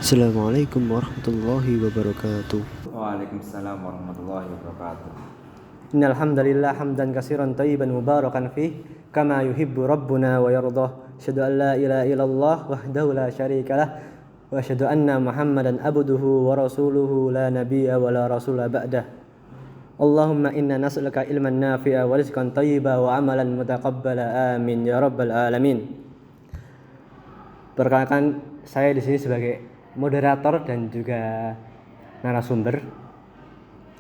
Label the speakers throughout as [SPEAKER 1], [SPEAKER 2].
[SPEAKER 1] Assalamualaikum warahmatullahi wabarakatuh.
[SPEAKER 2] Waalaikumsalam warahmatullahi wabarakatuh.
[SPEAKER 3] Innal hamdalillah hamdan katsiran thayyiban mubarakan fih kama yuhibbu rabbuna wa yardah. Asyhadu an la ilaha illallah wahdahu la syarikalah wa asyhadu anna Muhammadan abduhu wa rasuluhu la nabiyya wa la rasula ba'dah. Allahumma inna nas'aluka ilman nafi'a wa rizqan thayyiba wa amalan mutaqabbala. Amin ya rabbal alamin. Perkenalkan, saya di sini sebagai moderator dan juga narasumber.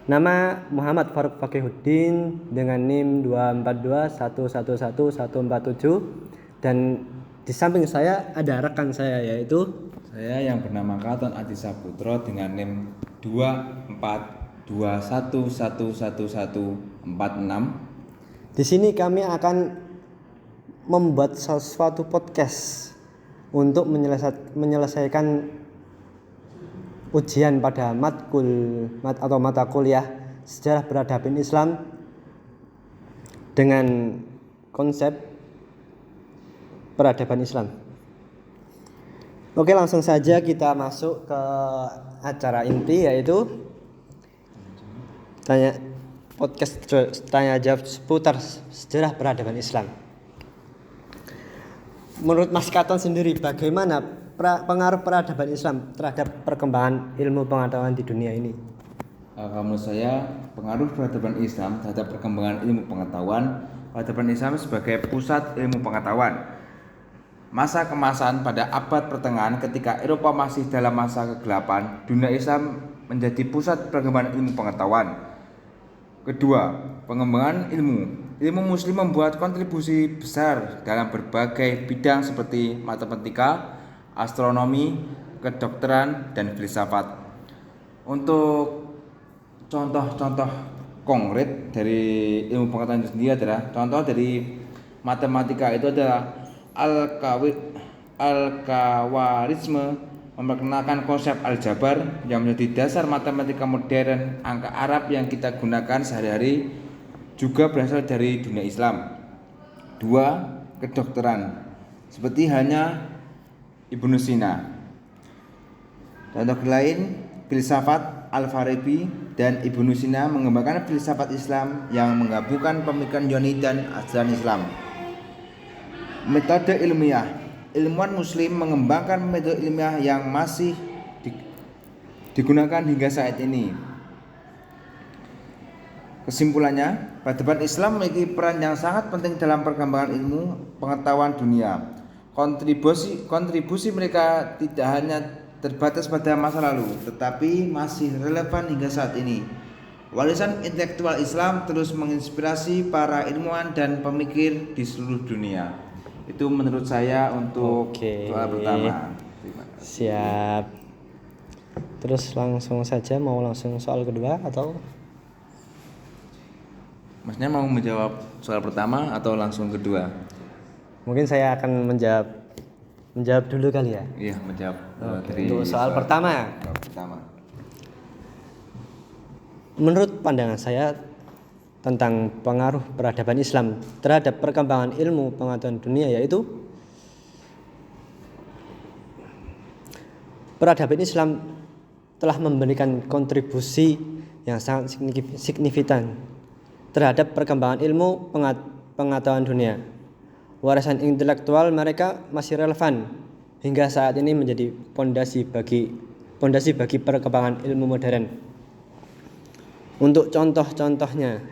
[SPEAKER 3] Nama Muhammad Faruk Fakihuddin dengan NIM 242111147, dan di samping saya ada rekan saya yaitu
[SPEAKER 2] Saya yang bernama Katon Adi Saputro dengan NIM 242111146.
[SPEAKER 3] di sini kami akan membuat sesuatu podcast untuk menyelesaikan ujian pada mata kuliah sejarah peradaban Islam dengan konsep peradaban Islam. Oke, langsung saja kita masuk ke acara inti, yaitu podcast tanya jawab seputar sejarah peradaban Islam. Menurut Mas Katon sendiri, bagaimana pengaruh peradaban Islam terhadap perkembangan ilmu pengetahuan di dunia ini?
[SPEAKER 2] Kalau menurut saya, pengaruh peradaban Islam terhadap perkembangan ilmu pengetahuan, peradaban Islam sebagai pusat ilmu pengetahuan. Masa kemasan pada abad pertengahan ketika Eropa masih dalam masa kegelapan, dunia Islam menjadi pusat perkembangan ilmu pengetahuan. Kedua, pengembangan ilmu. Ilmu Muslim membuat kontribusi besar dalam berbagai bidang seperti matematika, astronomi, kedokteran, dan filsafat. Untuk contoh-contoh konkret dari ilmu pengetahuan itu sendiri adalah, contoh dari matematika itu adalah Al-Khawarizmi memperkenalkan konsep aljabar yang menjadi dasar matematika modern. Angka Arab yang kita gunakan sehari-hari juga berasal dari dunia Islam. Dua, kedokteran, seperti hanya Ibnu Sina. Contoh lain, filsafat Al-Farabi dan Ibnu Sina mengembangkan filsafat Islam yang menggabungkan pemikiran Yunani dan ajaran Islam. Metode ilmiah. Ilmuwan Muslim mengembangkan metode ilmiah yang masih digunakan hingga saat ini. Kesimpulannya, peradaban Islam memiliki peran yang sangat penting dalam perkembangan ilmu pengetahuan dunia. Kontribusi mereka tidak hanya terbatas pada masa lalu, tetapi masih relevan hingga saat ini. Warisan intelektual Islam terus menginspirasi para ilmuwan dan pemikir di seluruh dunia. Itu menurut saya untuk soal pertama.
[SPEAKER 3] Siap. Terus langsung saja, mau langsung soal kedua atau?
[SPEAKER 2] Masnya mau menjawab soal pertama atau langsung kedua?
[SPEAKER 3] Mungkin saya akan menjawab dulu kali ya.
[SPEAKER 2] Iya, menjawab dari
[SPEAKER 3] Untuk soal pertama.
[SPEAKER 2] pertama.
[SPEAKER 3] Menurut pandangan saya tentang pengaruh peradaban Islam terhadap perkembangan ilmu pengetahuan dunia, yaitu peradaban Islam telah memberikan kontribusi yang sangat signifikan terhadap perkembangan ilmu pengetahuan dunia. Warisan intelektual mereka masih relevan hingga saat ini, menjadi pondasi bagi perkembangan ilmu modern. Untuk contoh-contohnya,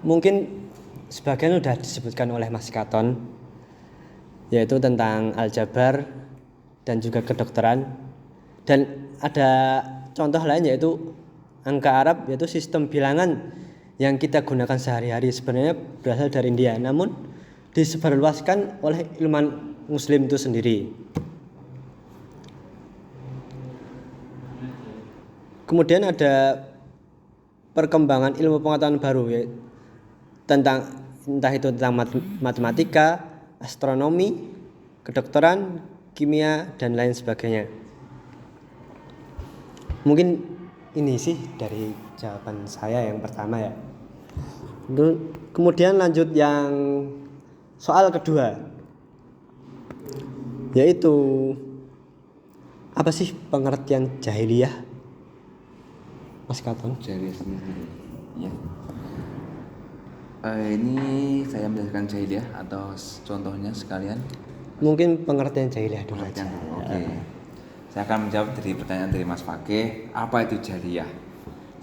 [SPEAKER 3] mungkin sebagian sudah disebutkan oleh Mas Katon, yaitu tentang aljabar dan juga kedokteran. Dan ada contoh lain yaitu angka Arab, yaitu sistem bilangan yang kita gunakan sehari-hari sebenarnya berasal dari India, namun disebarluaskan oleh ilmuwan Muslim itu sendiri. Kemudian ada perkembangan ilmu pengetahuan baru, yaitu entah itu tentang matematika, astronomi, kedokteran, kimia, dan lain sebagainya. Mungkin ini sih dari jawaban saya yang pertama ya. Kemudian lanjut yang soal kedua. yaitu apa sih pengertian jahiliyah, Mas Katon?
[SPEAKER 2] Jahiliyah sendiri. Ya. Ini saya menjelaskan jahiliyah atau contohnya sekalian.
[SPEAKER 3] Mungkin pengertian jahiliyah dulu aja.
[SPEAKER 2] Oke. Saya akan menjawab dari pertanyaan dari Mas Fakih, apa itu jahiliyah?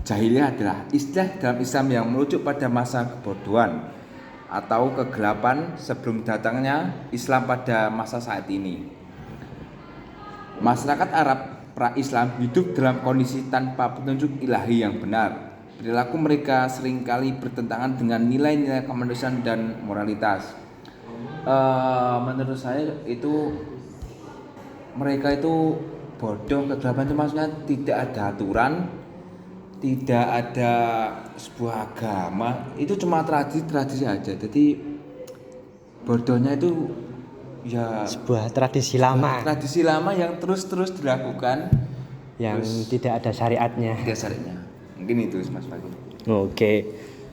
[SPEAKER 2] Jahiliyah adalah istilah dalam Islam yang merujuk pada masa kebodohan atau kegelapan sebelum datangnya Islam pada masa saat ini. Masyarakat Arab pra-Islam hidup dalam kondisi tanpa petunjuk ilahi yang benar. Perilaku mereka seringkali bertentangan dengan nilai-nilai kemanusiaan dan moralitas. Menurut saya itu mereka itu bodoh, kegelapan itu maksudnya tidak ada aturan, tidak ada sebuah agama, itu cuma tradisi aja. Jadi bodohnya itu ya
[SPEAKER 3] Sebuah tradisi lama
[SPEAKER 2] tradisi lama yang terus dilakukan
[SPEAKER 3] yang
[SPEAKER 2] terus
[SPEAKER 3] tidak ada syariatnya.
[SPEAKER 2] tidak syariatnya. Mungkin itu Mas Fakih.
[SPEAKER 3] Oke.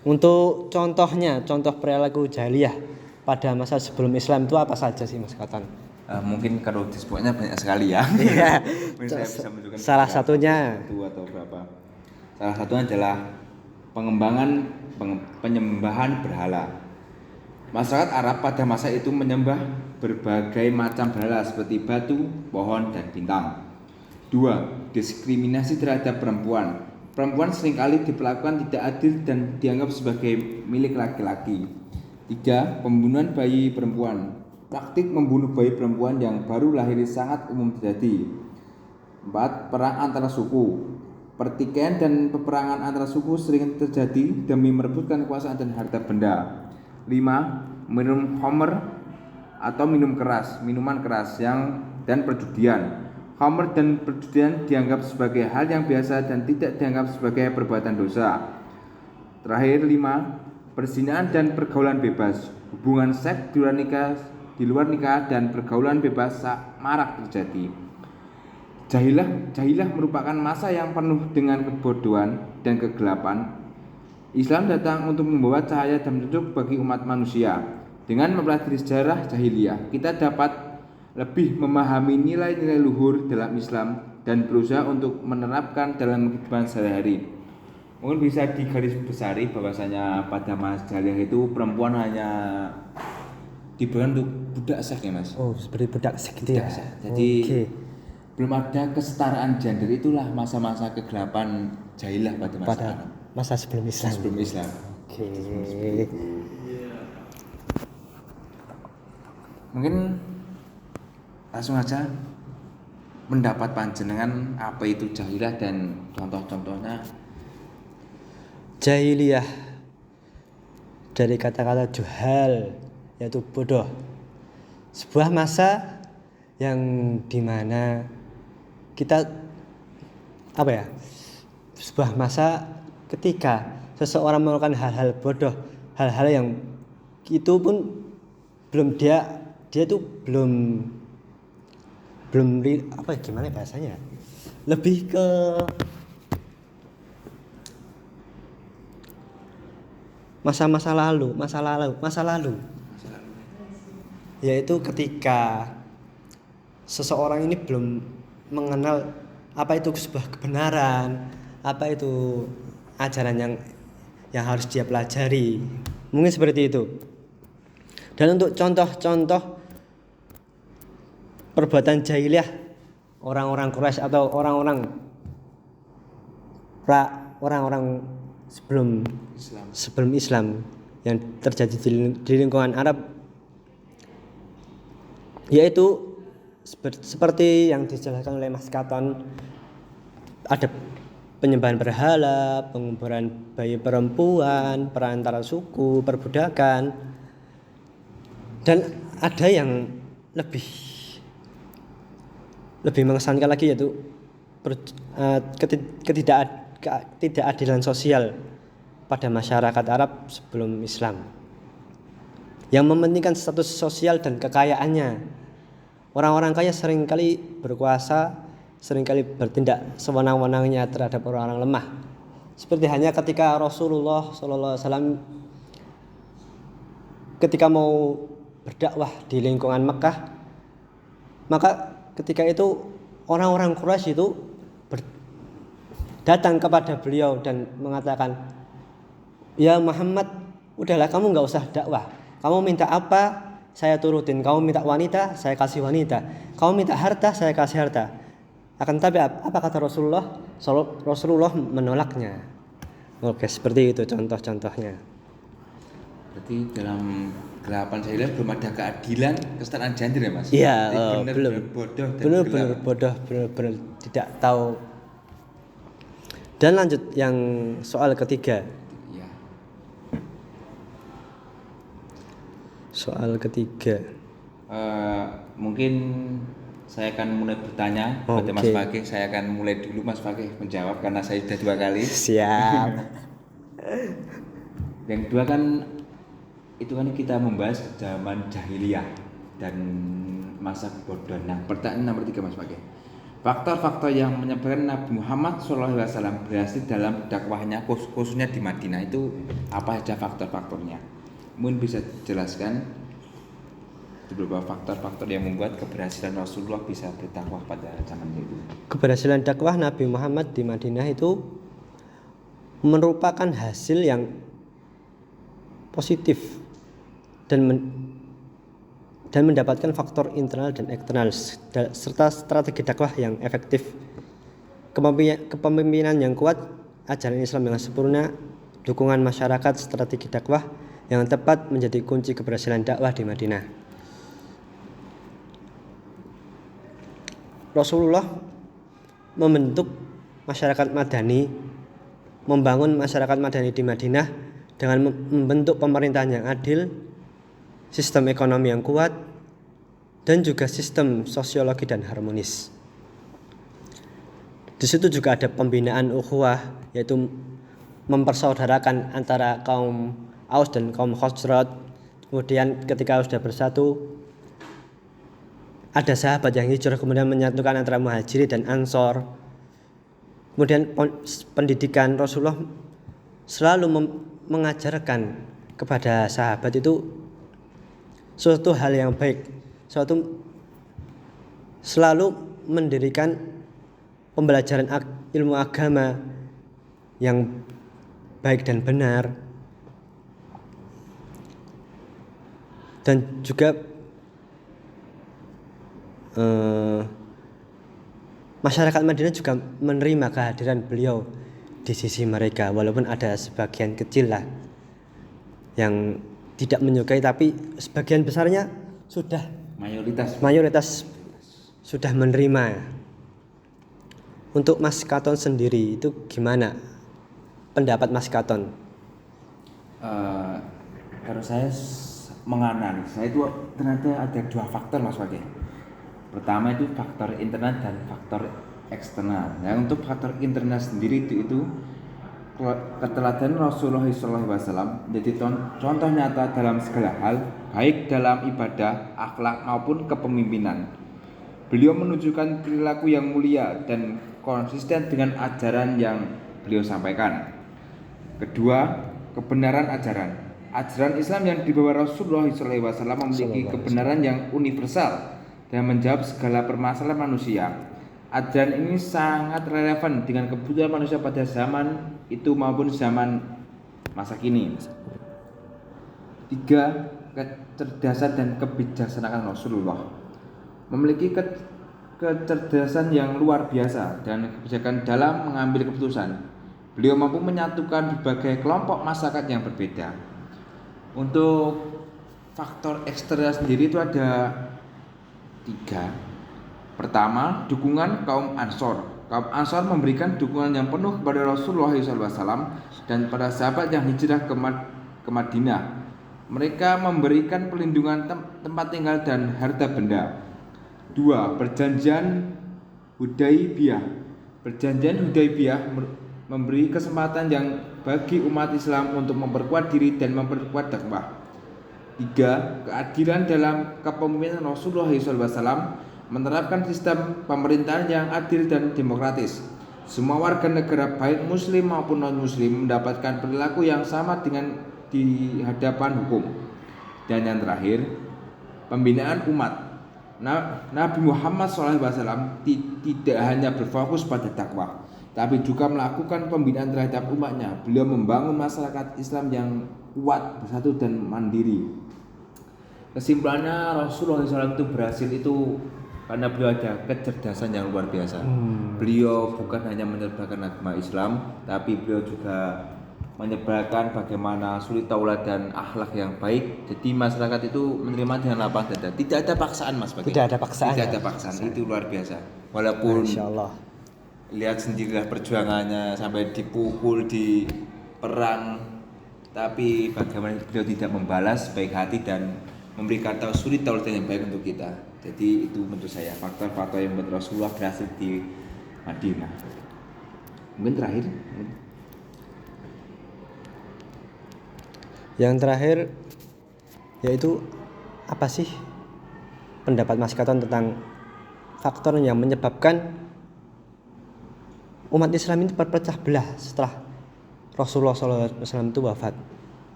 [SPEAKER 3] Untuk contohnya, contoh perilaku jahiliyah pada masa sebelum Islam itu apa saja sih Mas Katon?
[SPEAKER 2] Mungkin kalau disebutnya banyak sekali ya.
[SPEAKER 3] Iya.
[SPEAKER 2] Mungkin saya bisa menunjukkan
[SPEAKER 3] Salah
[SPEAKER 2] beberapa,
[SPEAKER 3] satunya
[SPEAKER 2] satu atau berapa. Salah satunya adalah pengembangan penyembahan berhala. Masyarakat Arab pada masa itu menyembah berbagai macam berhala seperti batu, pohon, dan bintang. 2. Diskriminasi terhadap perempuan. Perempuan seringkali diperlakukan tidak adil dan dianggap sebagai milik laki-laki. 3. Pembunuhan bayi perempuan. Praktik membunuh bayi perempuan yang baru lahir sangat umum terjadi. 4. Perang antara suku. Pertikaian dan peperangan antara suku sering terjadi demi merebutkan kekuasaan dan harta benda. 5. Minum khamr atau minuman keras dan perjudian. Khamr dan perjudian dianggap sebagai hal yang biasa dan tidak dianggap sebagai perbuatan dosa. Terakhir 5. Perzinahan dan pergaulan bebas. Hubungan seks di luar nikah dan pergaulan bebas marak terjadi. Jahilah merupakan masa yang penuh dengan kebodohan dan kegelapan. Islam datang untuk membawa cahaya dan petunjuk bagi umat manusia. Dengan mempelajari sejarah jahiliyah, kita dapat lebih memahami nilai-nilai luhur dalam Islam dan berusaha untuk menerapkan dalam kehidupan sehari-hari. Mungkin bisa digarisbesari bahwasanya pada masa jahiliyah itu perempuan hanya diberikan untuk budak seks ya Mas.
[SPEAKER 3] Oh, seperti budak seks gitu ya.
[SPEAKER 2] Jadi belum ada kesetaraan gender, itulah masa-masa kegelapan jahiliyah pada masa Arab.
[SPEAKER 3] Masa sebelum Islam.
[SPEAKER 2] Sebelum Islam.
[SPEAKER 3] Oke.
[SPEAKER 2] Mungkin langsung aja pendapat panjenengan apa itu jahiliyah dan contoh-contohnya.
[SPEAKER 3] Jahiliyah dari kata-kata juhal, yaitu bodoh. Sebuah masa yang dimana kita sebuah masa ketika seseorang melakukan hal-hal bodoh, hal-hal yang itu pun dia tuh belum gimana bahasanya, lebih ke masa lalu, yaitu ketika seseorang ini belum mengenal apa itu sebuah kebenaran, apa itu ajaran yang harus dia pelajari, mungkin seperti itu. Dan untuk contoh-contoh perbuatan jahiliyah orang-orang Quraisy atau orang-orang sebelum Islam yang terjadi di lingkungan Arab, yaitu seperti yang dijelaskan oleh Mas Katon, ada penyembahan berhala, penguburan bayi perempuan, perantara suku, perbudakan, dan ada yang lebih mengesankan lagi, yaitu ketidakadilan sosial pada masyarakat Arab sebelum Islam, yang mementingkan status sosial dan kekayaannya. Orang-orang kaya seringkali berkuasa, seringkali bertindak sewenang-wenangnya terhadap orang-orang lemah. Seperti hanya ketika Rasulullah SAW ketika mau berdakwah di lingkungan Mekah, Maka ketika itu orang-orang Quraisy itu datang kepada beliau dan mengatakan, "Ya Muhammad, udahlah kamu nggak usah dakwah. Kamu minta apa, saya turutin. Kamu minta wanita, saya kasih wanita. Kamu minta harta, saya kasih harta." Akan tetapi apa kata Rasulullah? Rasulullah menolaknya. Oke, seperti itu contoh-contohnya.
[SPEAKER 2] Berarti dalam gelapan saya lihat belum ada keadilan, kesetaraan gender ya Mas?
[SPEAKER 3] Iya,
[SPEAKER 2] Benar-benar
[SPEAKER 3] belum.
[SPEAKER 2] bodoh dan
[SPEAKER 3] Benar-benar
[SPEAKER 2] gelap.
[SPEAKER 3] bodoh, benar-benar tidak tahu. Dan lanjut yang soal ketiga.
[SPEAKER 2] Iya.
[SPEAKER 3] Soal ketiga.
[SPEAKER 2] Mungkin saya akan mulai bertanya kepada Mas
[SPEAKER 3] Oke.
[SPEAKER 2] Fakih. Saya akan mulai dulu Mas Fakih menjawab karena saya sudah 2 kali.
[SPEAKER 3] Siap.
[SPEAKER 2] Yang kedua kan itu kan kita membahas zaman jahiliyah dan masa kebodohan. Nah, pertanyaan nomor 3 Mas Fakih. Faktor-faktor yang menyebabkan Nabi Muhammad SAW berhasil dalam dakwahnya khususnya di Madinah itu apa saja faktor-faktornya? Mungkin bisa dijelaskan beberapa faktor-faktor yang membuat keberhasilan Rasulullah bisa berdakwah pada zaman itu.
[SPEAKER 3] Keberhasilan dakwah Nabi Muhammad di Madinah itu merupakan hasil yang positif dan mendapatkan faktor internal dan eksternal serta strategi dakwah yang efektif, kepemimpinan yang kuat, ajaran Islam yang sempurna, dukungan masyarakat, strategi dakwah yang tepat menjadi kunci keberhasilan dakwah di Madinah. Rasulullah membentuk masyarakat Madani, membangun masyarakat Madani di Madinah dengan membentuk pemerintahan yang adil, sistem ekonomi yang kuat, dan juga sistem sosiologi dan harmonis. Di situ juga ada pembinaan ukhuwah, yaitu mempersaudarakan antara kaum Aus dan kaum Khazraj. Kemudian ketika sudah bersatu, ada sahabat yang hijrah kemudian menyatukan antara Muhajirin dan Ansor. Kemudian pendidikan Rasulullah selalu mengajarkan kepada sahabat itu suatu hal yang baik, selalu mendirikan pembelajaran ilmu agama yang baik dan benar, dan juga masyarakat Madinah juga menerima kehadiran beliau di sisi mereka, walaupun ada sebagian kecil lah yang tidak menyukai, tapi sebagian besarnya sudah mayoritas sudah menerima. Untuk Mas Katon sendiri itu gimana pendapat Mas Katon?
[SPEAKER 2] Kalau saya menganalisis, saya itu ternyata ada 2 faktor Mas Fakih. Pertama itu faktor internal dan faktor eksternal. Nah, untuk faktor internal sendiri itu keteladanan Rasulullah SAW menjadi contoh nyata dalam segala hal, baik dalam ibadah, akhlak maupun kepemimpinan. Beliau menunjukkan perilaku yang mulia dan konsisten dengan ajaran yang beliau sampaikan. Kedua, kebenaran ajaran. Ajaran Islam yang dibawa Rasulullah SAW memiliki kebenaran yang universal dan menjawab segala permasalahan manusia. Ajaran ini sangat relevan dengan kebutuhan manusia pada zaman itu maupun zaman masa kini. 3. Kecerdasan dan kebijaksanaan Rasulullah. Memiliki kecerdasan yang luar biasa dan kebijakan dalam mengambil keputusan. Beliau mampu menyatukan berbagai kelompok masyarakat yang berbeda. Untuk faktor eksternal sendiri itu ada 3. Pertama, dukungan kaum Ansor. Kaum Ansor memberikan dukungan yang penuh kepada Rasulullah SAW dan para sahabat yang hijrah ke Madinah. Mereka memberikan perlindungan tempat tinggal dan harta benda. 2. Perjanjian Hudaybiyah. Perjanjian Hudaybiyah memberi kesempatan yang bagi umat Islam untuk memperkuat diri dan memperkuat dakwah. 3. Keadilan dalam kepemimpinan Rasulullah SAW menerapkan sistem pemerintahan yang adil dan demokratis. Semua warga negara baik muslim maupun non-muslim mendapatkan perilaku yang sama dengan di hadapan hukum. Dan yang terakhir, pembinaan umat. Nabi Muhammad SAW tidak hanya berfokus pada dakwah, tapi juga melakukan pembinaan terhadap umatnya. Beliau membangun masyarakat Islam yang kuat, bersatu dan mandiri. Kesimpulannya Rasulullah SAW itu berhasil itu karena beliau ada kecerdasan yang luar biasa. Beliau bukan hanya menyebarkan agama Islam, tapi beliau juga menyebarkan bagaimana suri tauladan akhlak yang baik. Jadi masyarakat itu menerima dengan lapang dada. Tidak ada paksaan, Mas Bagi.
[SPEAKER 3] Tidak ada paksaan.
[SPEAKER 2] Tidak ada paksaan. Itu luar biasa. Walaupun
[SPEAKER 3] Insyaallah.
[SPEAKER 2] lihat sendirilah perjuangannya sampai dipukul di perang, tapi bagaimana beliau tidak membalas baik hati dan memberikan suri tauladan yang baik untuk kita. Jadi itu menurut saya faktor-faktor yang membuat Rasulullah berhasil di Madinah. Mungkin terakhir.
[SPEAKER 3] Yang terakhir yaitu apa sih pendapat Mas Katon tentang faktor yang menyebabkan umat Islam itu berpecah belah setelah Rasulullah SAW itu wafat?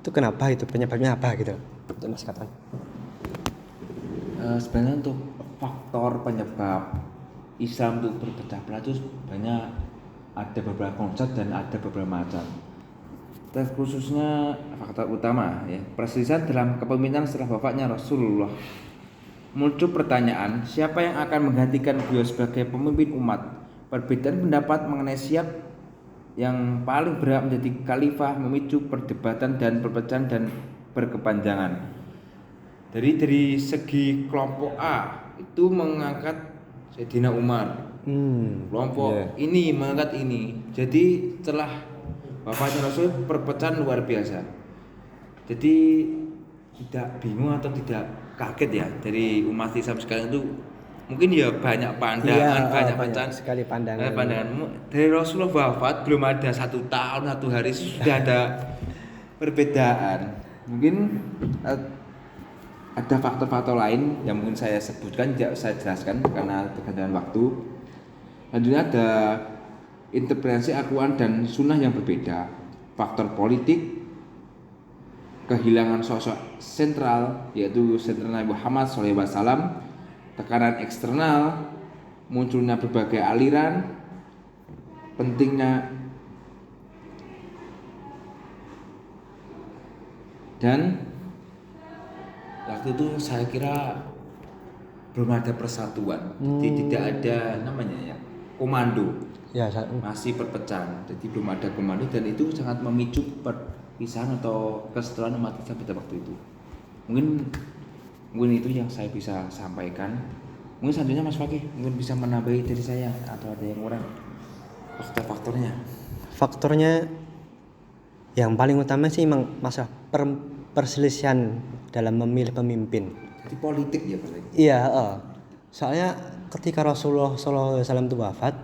[SPEAKER 3] Itu kenapa, itu penyebabnya apa gitu untuk Mas Katon?
[SPEAKER 2] Sebenarnya untuk faktor penyebab Islam itu berpecah belah itu banyak, ada beberapa konsep dan ada beberapa macam. Terkhususnya faktor utama ya, perselisihan dalam kepemimpinan setelah wafatnya Rasulullah. Muncul pertanyaan, siapa yang akan menggantikan beliau sebagai pemimpin umat? Perbedaan pendapat mengenai siapa yang paling berhak menjadi khalifah memicu perdebatan dan perpecahan dan berkepanjangan. Dari segi kelompok A itu mengangkat Sayyidina Umar, kelompok ini mengangkat ini. Jadi setelah wafatnya Rasul perpecahan luar biasa. Jadi tidak bingung atau tidak kaget ya dari umat Islam sekarang itu, mungkin ya banyak pandangan, banyak
[SPEAKER 3] sekali pandangan.
[SPEAKER 2] Dari Rasulullah wafat belum ada 1 tahun 1 hari sudah ada perbedaan. Mungkin ada faktor-faktor lain yang mungkin saya sebutkan, tidak saya jelaskan karena tergantung waktu. Selanjutnya ada interpretasi Al-Quran dan Sunnah yang berbeda, faktor politik, kehilangan sosok sentral yaitu sentral Nabi Muhammad SAW, tekanan eksternal, munculnya berbagai aliran, pentingnya dan waktu itu saya kira belum ada persatuan, jadi tidak ada namanya ya komando, masih perpecahan, jadi belum ada komando dan itu sangat memicu perpisahan atau keseteruan umat Islam pada waktu itu. Mungkin itu yang saya bisa sampaikan. Mungkin selanjutnya Mas Fakih mungkin bisa menambahi dari saya atau ada yang kurang faktor-faktornya.
[SPEAKER 3] Faktornya yang paling utama sih memang masalah perselisihan dalam memilih pemimpin.
[SPEAKER 2] Jadi politik ya Pak?
[SPEAKER 3] Iya, soalnya ketika Rasulullah SAW itu wafat,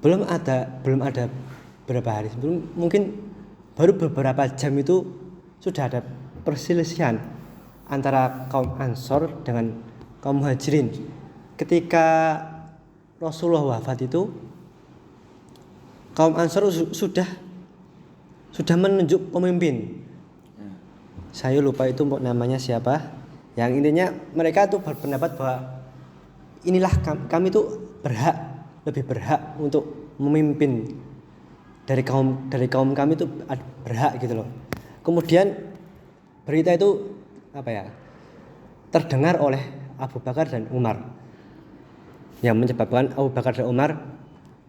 [SPEAKER 3] belum ada berapa hari sebelum, mungkin baru beberapa jam itu sudah ada perselisihan antara kaum Ansor dengan kaum Muhajirin. Ketika Rasulullah wafat itu, kaum Ansor sudah menunjuk pemimpin. Saya lupa itu namanya siapa. Yang intinya mereka tuh berpendapat bahwa inilah kami tuh lebih berhak untuk memimpin dari kaum kami tuh berhak gitu loh. Kemudian berita itu terdengar oleh Abu Bakar dan Umar, yang menyebabkan Abu Bakar dan Umar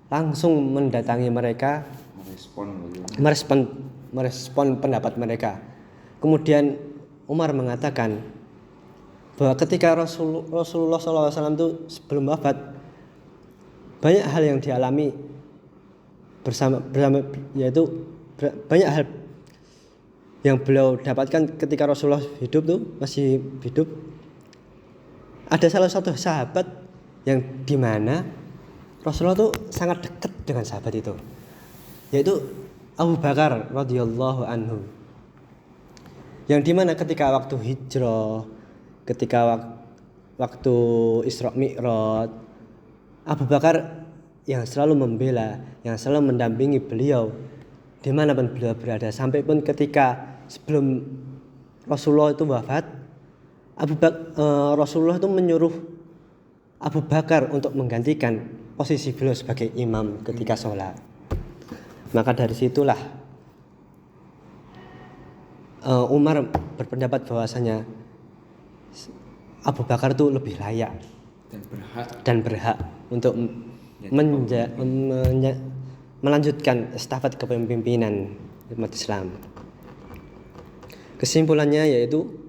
[SPEAKER 3] langsung mendatangi mereka, merespon pendapat mereka. Kemudian Umar mengatakan bahwa ketika Rasulullah SAW itu sebelum wafat, banyak hal yang dialami bersama yaitu banyak hal yang beliau dapatkan ketika Rasulullah masih hidup. Ada salah satu sahabat yang dimana Rasulullah tuh sangat dekat dengan sahabat itu, yaitu Abu Bakar radhiyallahu anhu, yang dimana ketika waktu hijrah, ketika waktu Isra Mi'raj, Abu Bakar yang selalu membela, yang selalu mendampingi beliau dimanapun beliau berada, sampai pun ketika sebelum Rasulullah itu wafat, Rasulullah itu menyuruh Abu Bakar untuk menggantikan posisi beliau sebagai imam ketika sholat. Maka dari situlah Umar berpendapat bahwasanya Abu Bakar itu lebih layak dan berhak untuk melanjutkan estafet kepemimpinan umat Islam. Kesimpulannya yaitu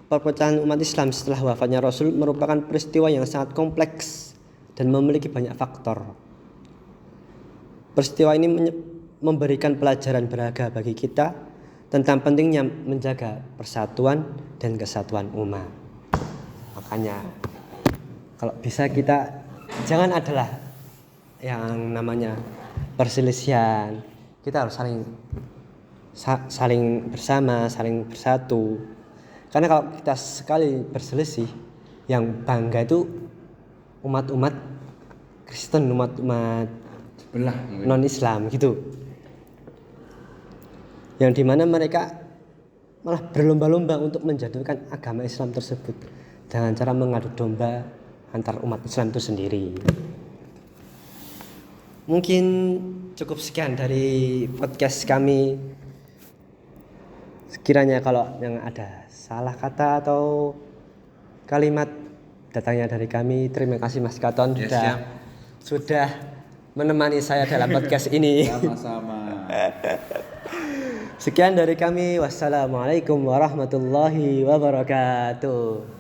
[SPEAKER 3] perpecahan umat Islam setelah wafatnya Rasul merupakan peristiwa yang sangat kompleks dan memiliki banyak faktor. Peristiwa ini memberikan pelajaran berharga bagi kita tentang pentingnya menjaga persatuan dan kesatuan umat. Makanya kalau bisa kita jangan adalah yang namanya perselisihan. Kita harus saling bersama, saling bersatu. Karena kalau kita sekali berselisih, yang bangga itu umat-umat Kristen, umat-umat
[SPEAKER 2] sebelah
[SPEAKER 3] non-Islam gitu. Yang dimana mereka malah berlomba-lomba untuk menjatuhkan agama Islam tersebut dengan cara mengadu domba antar umat Islam itu sendiri. Mungkin cukup sekian dari podcast kami. Sekiranya kalau yang ada salah kata atau kalimat datangnya dari kami, terima kasih Mas Katon sudah menemani saya dalam podcast ini.
[SPEAKER 2] Sama-sama.
[SPEAKER 3] Sekian dari kami. Wassalamualaikum warahmatullahi wabarakatuh.